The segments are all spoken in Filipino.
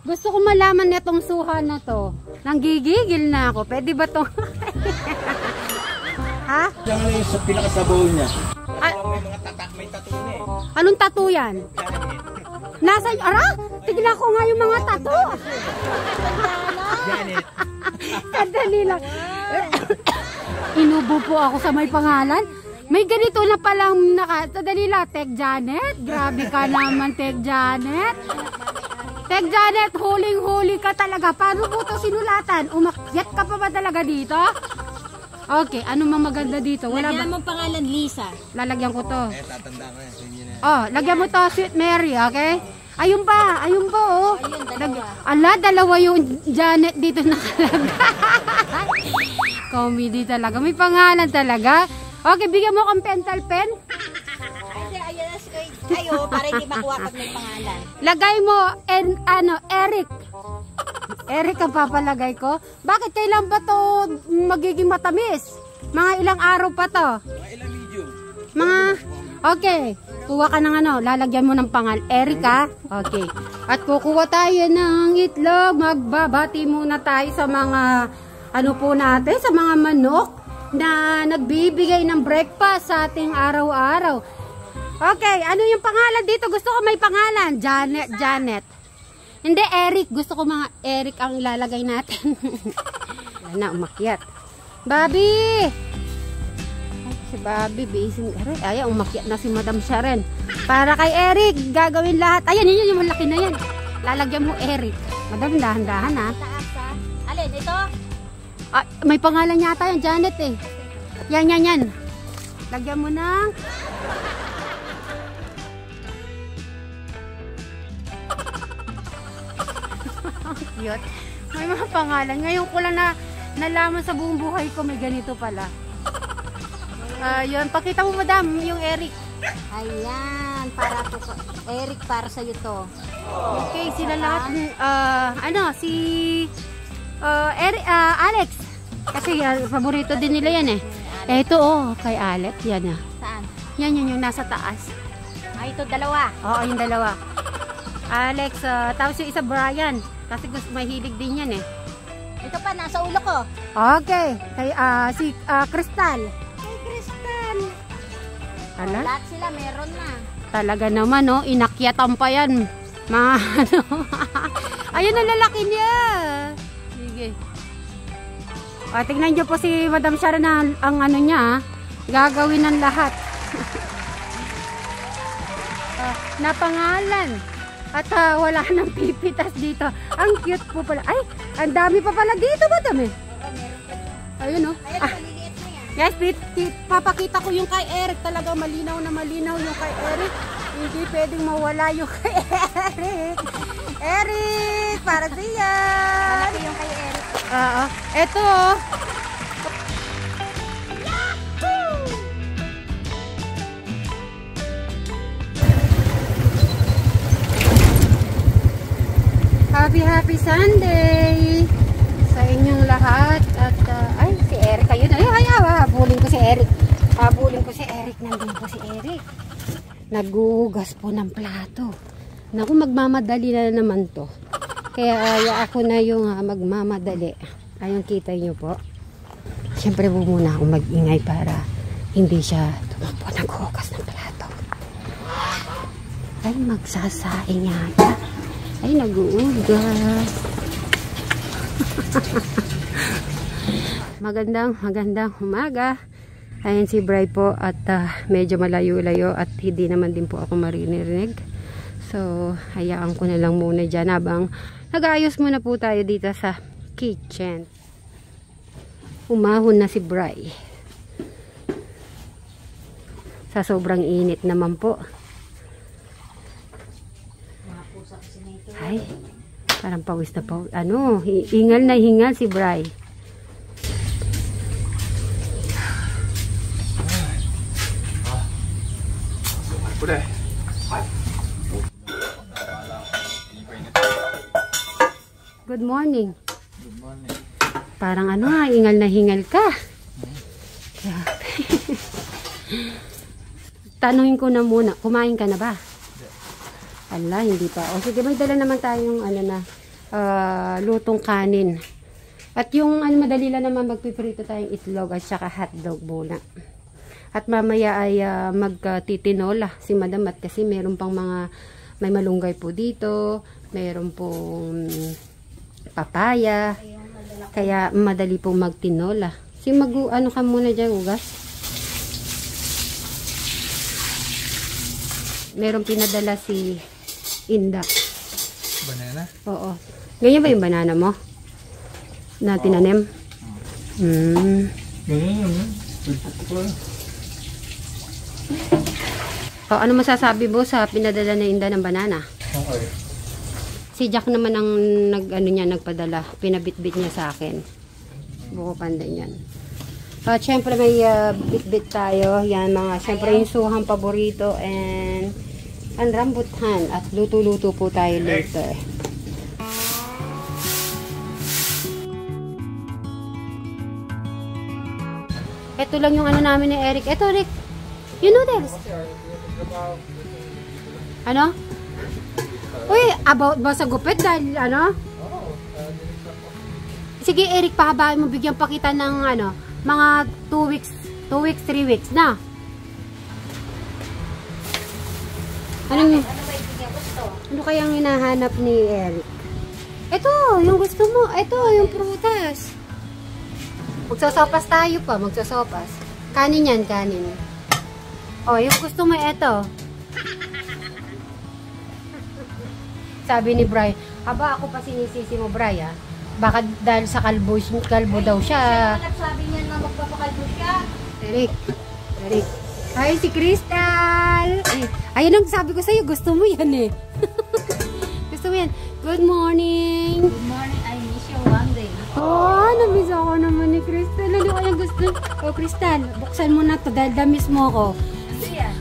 Gusto ko malaman itong suha na to. Nanggigigil na ako. Pwede ba to? Ha? Yan na yung pinakasabaw niya. May mga tatak, may tattoo na eh. Anong tattoo yan? Nasa, tignan ko nga yung mga tattoo. Janet. Sandali lang. Inubo po ako sa may pangalan. May ganito na palang sandali lang. Tek Janet. Grabe ka naman, Tek Janet. Tek Janet, huling-huli ka talaga. Paano po ito sinulatan? Umakyat ka pa ba talaga dito? Okay, ano mang maganda dito? Wala lagyan ba? mong pangalan Lisa. Lalagyan ko to. Tatanda ko yan. Oh, lagyan mo to, Sweet Mary, okay? Ayun pa, oh. Ayun, dalawa. Ala, dalawa yung Janet dito nakalagay. Comedy talaga. May pangalan talaga. Okay, bigyan mo akong pentel pen. Ayun, ayo, para hindi makuha pag may pangalan. Lagay mo, Eric. Eric ang papalagay ko. Bakit kailan ba to magiging matamis? Mga ilang araw pa to? Mga ilang video. Okay. Kuha ka ng lalagyan mo ng pangal. Eric ha? Okay. At kukuha tayo ng itlog. Magbabati muna tayo sa mga, po natin, sa mga manok na nagbibigay ng breakfast sa ating araw-araw. Okay, ano yung pangalan dito? Gusto ko may pangalan. Janet. Hindi, Eric. Gusto ko mga Eric ang ilalagay natin. Wala na, umakyat. Bobby! Si Bobby, basing. Ayan, umakyat na si Madam Sharon. Para kay Eric, gagawin lahat. Ayan, yun yung malaki na yan. Lalagyan mo Eric. Madam, dahan-dahan ha. Taas ha. Alin, ito? May pangalan yata yan, Janet eh. Yan. Lagyan mo ng... Cute. May mga pangalan. Ngayon ko lang nalaman sa buong buhay ko may ganito pala. Yun, pakita mo madam yung Eric. Ayan, Eric para sa'yo to. Okay, sila lahat. Si Eric, Alex. Kasi paborito din nila yan eh. Ito kay Alex. Yan ah. Saan? Yan yung nasa taas. Ito dalawa. Oo, yung dalawa. Alex, tapos yung isa Brian. Kasi gusto mahilig din yan eh. Ito pa, nasa ulo ko. Okay. Kay si Crystal. Ay, Crystal. Ala? Lahat sila meron na. Talaga naman, no? Inakyatan pa yan. Mga ayun ang lalaki niya. Sige. Tingnan niyo po si Madam Sharon na ang niya, gagawin ng lahat. Napangalan. At wala nang pipitas dito. Ang cute po pala. Ay, ang dami pa pala dito, madam eh. Ayun, no? Maliliit na yan. Yes, papakita ko yung kay Eric. Talaga malinaw na malinaw yung kay Eric. Hindi pwedeng mawala yung kay Eric. Eric, para siya. Malaki yung kay Eric. Eto. Happy Sunday sa inyong lahat. At si Eric ayun. Habulin ko si Eric. Nandun po si Eric. Naguhugas po ng plato. Naku, magmamadali na naman to. Kaya ako na yung magmamadali. Ayun, kita nyo po. Siyempre po muna akong mag-ingay para hindi siya tumakbo naghuhugas ng plato. Ay, magsasaing yata. Ay, nag-uugas. Magandang umaga. Ayan si Bray po at medyo malayo-layo at hindi naman din po ako maririnig. So, hayaan ko na lang muna dyan habang nag-aayos muna po tayo dito sa kitchen. Umahon na si Bray. Sa sobrang init naman po. Ay, parang pawis na pawis. Hingal na hingal si Bray. Good morning. Good morning. Parang hingal na hingal ka. Tanungin ko na muna, kumain ka na ba? Ala, hindi pa. O sige, may dala naman tayong lutong kanin. At yung madali lang naman magpiprito tayong itlog at saka hotdog muna. At mamaya ay magtitinola si Madam at kasi meron pang may malunggay po dito, meron pong papaya, kaya madali pong magtinola. Ano ka muna dyan, ugas? Meron pinadala si Inda. Banana? Oo. Ganyan ba yung banana mo? Na tinanim? Ganyan naman. Ano masasabi mo sa pinadala na Inda ng banana? Okay. Si Jack naman ang nagpadala. Pinabitbit niya sa akin. Buko pandan yan. At syempre may bit-bit tayo. Yan syempre yung suhang paborito and ang rambutan. At luto-luto po tayo later. Ito lang yung namin ni Eric. Ito, Rick. Yung noodles. Ano? Uy, about ba sa gupit dahil Sige, Eric, pahabain mo. Bigyan pa kita ng mga 2 weeks, 3 weeks na. Ano kayang hinahanap ni Eric? Ito, yung gusto mo. Ito, yung prutas. Magsasopas tayo pa, magsasopas. Kanin yan, kanin. Yung gusto mo, ito. Sabi ni Brian, ako pa sinisisi mo, Brian. Baka dahil sa kalbo daw siya. Sabi niya na magpapakalbo siya. Eric. Hi, si Crystal. Ayun ang sabi ko sa'yo, gusto mo yan eh. Gusto mo yan. Good morning. Good morning, I miss you one day. Namiss ako naman ni Crystal. Ano kaya gusto? Crystal, buksan mo na to dahil damis mo ako. Ano yan?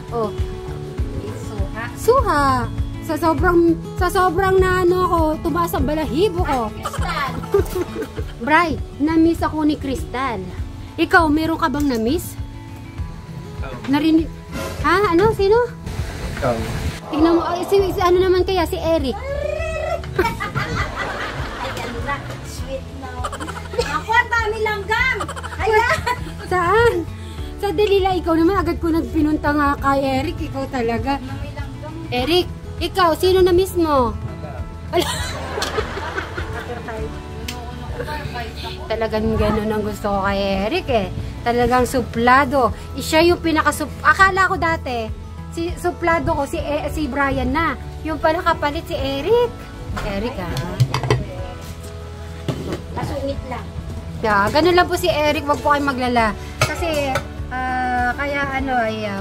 It's suha. Suha. Sa sobrang ako, tumaas ang balahibo ko. Crystal. Bray, na-miss ako ni Crystal. Ikaw, meron ka bang na-miss? Narinig? Ha? Ano? Sino? Ikaw. Tingnan mo, ano naman kaya? Si Eric. Ayan na, sweet na. Ako, ang dami langgam. Ayan. Saan? Sa Delila, ikaw naman, agad ko nagpinunta nga kay Eric. Ikaw talaga. May langgam. Eric, ikaw, sino na-miss mo? Talagang gano'n ang gusto ko kay Eric eh. Talagang suplado. Siya yung akala ko dati, suplado ko si Brian na. Yung pala kapalit si Eric. Eric Masungit lang. Ganun lang po si Eric, wag po kayong maglala. Kasi,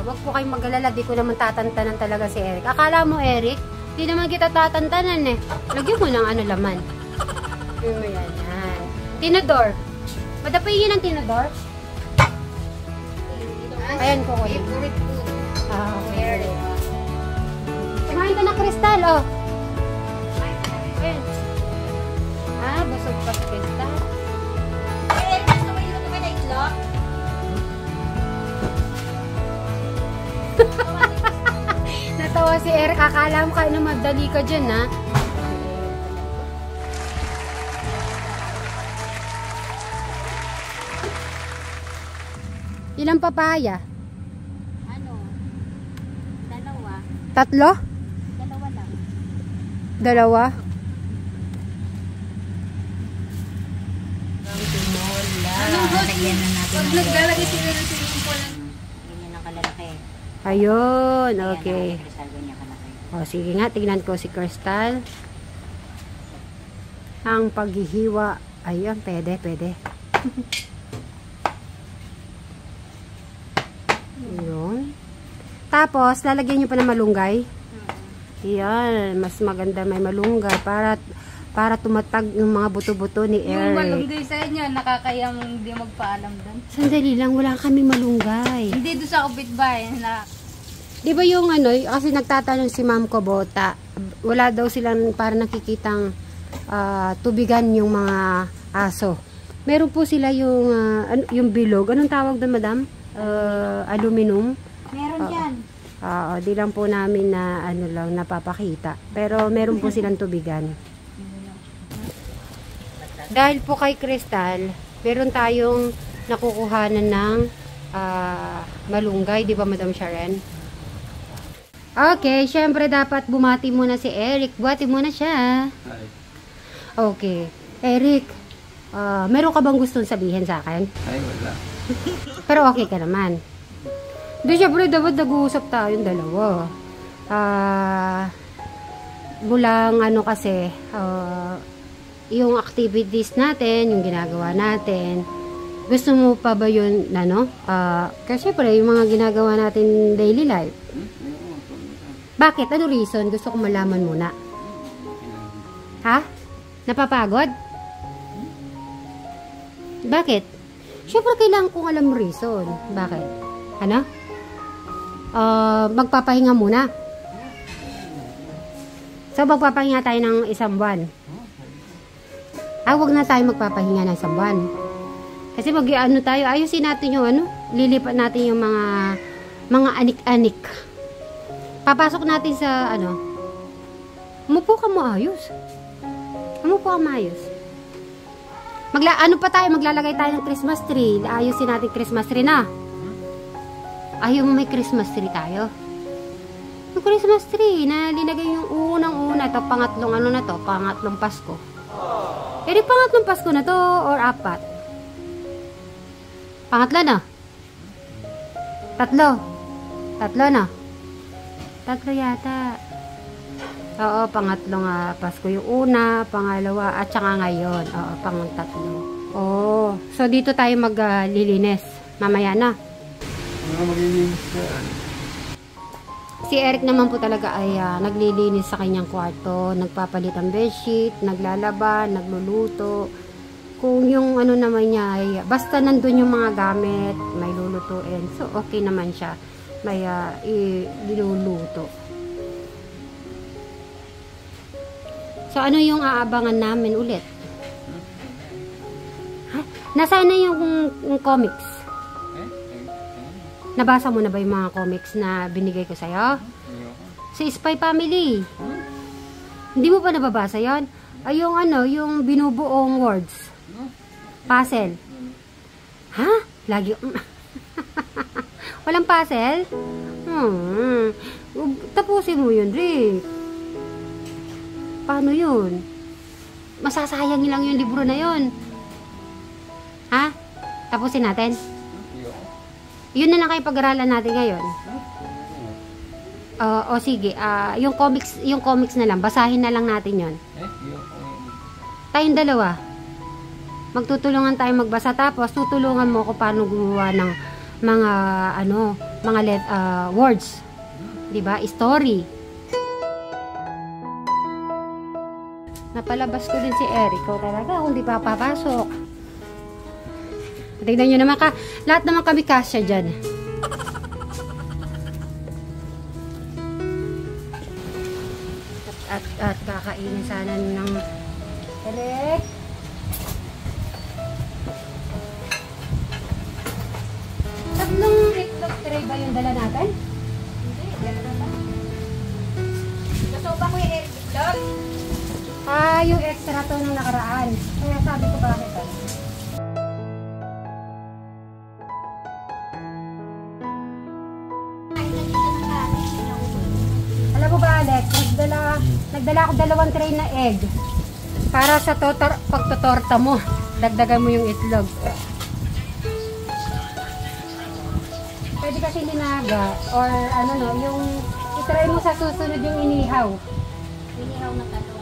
wag po kayong maglala. Di ko naman tatantanan talaga si Eric. Akala mo, Eric, di naman kita tatantanan eh. Lagyan mo ng laman. Yun mo yan. Tinador. Madapayin ang tinador? Ayan ko ko. Favorite food. Okay. Kumain ka na, Crystal, Ayan. Busog pa si Crystal. Gusto mo iluto ka na itlog? Natawa si Eric. Akala mo kayo na madali ka dyan, ha? Ilang papaya? Dalawa. 3? Dalawa lang. 2? Lagyan na natin. Pag naglalagay sila ng swimming pool, ganyan ang kalalaki. Ayun, okay. Ganyan kalaki. Sige nga, tignan ko si Crystal. Ang paghihiwa. Ayun, pwede. Ayun. Tapos, lalagyan nyo pa ng malunggay. Yan, mas maganda may malunggay para tumatag yung mga buto-buto ni Eric. Yung malunggay sa inyo, nakakayang hindi magpaalam doon. Sandali lang, wala kami malunggay. Hindi doon sa kapitbahay. Di ba yung kasi nagtatanong si Ma'am Kobota, wala daw silang para nakikitang tubigan yung mga aso. Meron po sila yung bilog. Anong tawag doon, madam? Aluminum. Meron dyan. Di lang po namin na napapakita. Pero meron po silang tubigan. Dahil po kay Crystal, meron tayong nakukuhanan ng malunggay, di ba Madam Sharon? Okay, syempre dapat bumati muna si Eric. Buhati muna siya. Ay. Okay. Eric, meron ka bang gustong sabihin sa akin? Ay, wala. Pero okay ka naman. Di syempre dapat nag-uusap tayong dalawa. Bulang ano kasi, yung activities natin, yung ginagawa natin, gusto mo pa ba yun, ano? Kasi syempre, yung mga ginagawa natin daily life. Bakit? Ano reason? Gusto ko malaman muna. Ha? Napapagod? Bakit? Syempre, kailangan kong alam reason. Bakit? Ano? Magpapahinga muna. So, magpapahinga tayo ng isang buwan. Wag na tayo magpapahinga ng isang buwan. Kasi ano tayo, ayusin natin yung ano, lilipat natin yung mga anik-anik. Papasok natin sa ano, umupo ka maayos. Umupo ka maayos. Ano pa tayo, maglalagay tayo ng Christmas tree. Ayusin natin Christmas tree na. Ayaw mo may Christmas tree tayo? Yung Christmas tree na linagay yung unang-una. Ito, pangatlong ano na to, pangatlong Pasko. Di pangatlong Pasko na to or apat? Pangatlo na? Tatlo? Tatlo na? Tatlo yata. Oo, pangatlong Pasko yung una, pangalawa, at saka ngayon. Oo, pang-tatlo. Oo, so dito tayo maglilinis. Mamaya na. Mga maglilinis ka. Si Eric naman po talaga ay naglilinis sa kanyang kwarto, nagpapalit ng bedsheet, naglalaba, nagluluto. Kung yung ano naman niya ay basta nandun yung mga gamit, may lulutuin. So okay naman siya. May iluluto. So ano yung aabangan namin ulit? Ha? Nasaan na yung comics? Nabasa mo na ba yung mga comics na binigay ko sa'yo? Sa Spy Family. Hindi mo pa nababasa yon? Ay, yung ano, yung binubuong words. Puzzle. Ha? Lagi. Walang puzzle? Tapusin mo yun, Rick. Paano yun? Masasayangin lang yung libro na yun. Ha? Tapusin natin? Yun na lang kayo pag-aralan natin ngayon. O sige, yung comics na lang, basahin na lang natin yon. Tayong dalawa. Magtutulungan tayo magbasa, tapos tutulungan mo ako paano gumawa ng mga words. 'Di ba? Story. Napalabas ko din si Eric. O talaga, kung di pa papasok. Tignan nyo naman lahat naman kami kasya dyan. At kakainin sana ng Eric. Tatlong itlog tray ba yung dala natin? Hindi, dala na. Gusto ba ko yung Eric itlog? Yung extra to nung nakaraan. Kaya sabi ko bakit ba? Alam mo ba, Alex, nagdala ako 2 tray na egg para sa pagtotorta mo. Dagdagan mo yung itlog. Pwede kasi linaga or ano no, yung itry mo sa susunod yung inihaw. Inihaw na talong.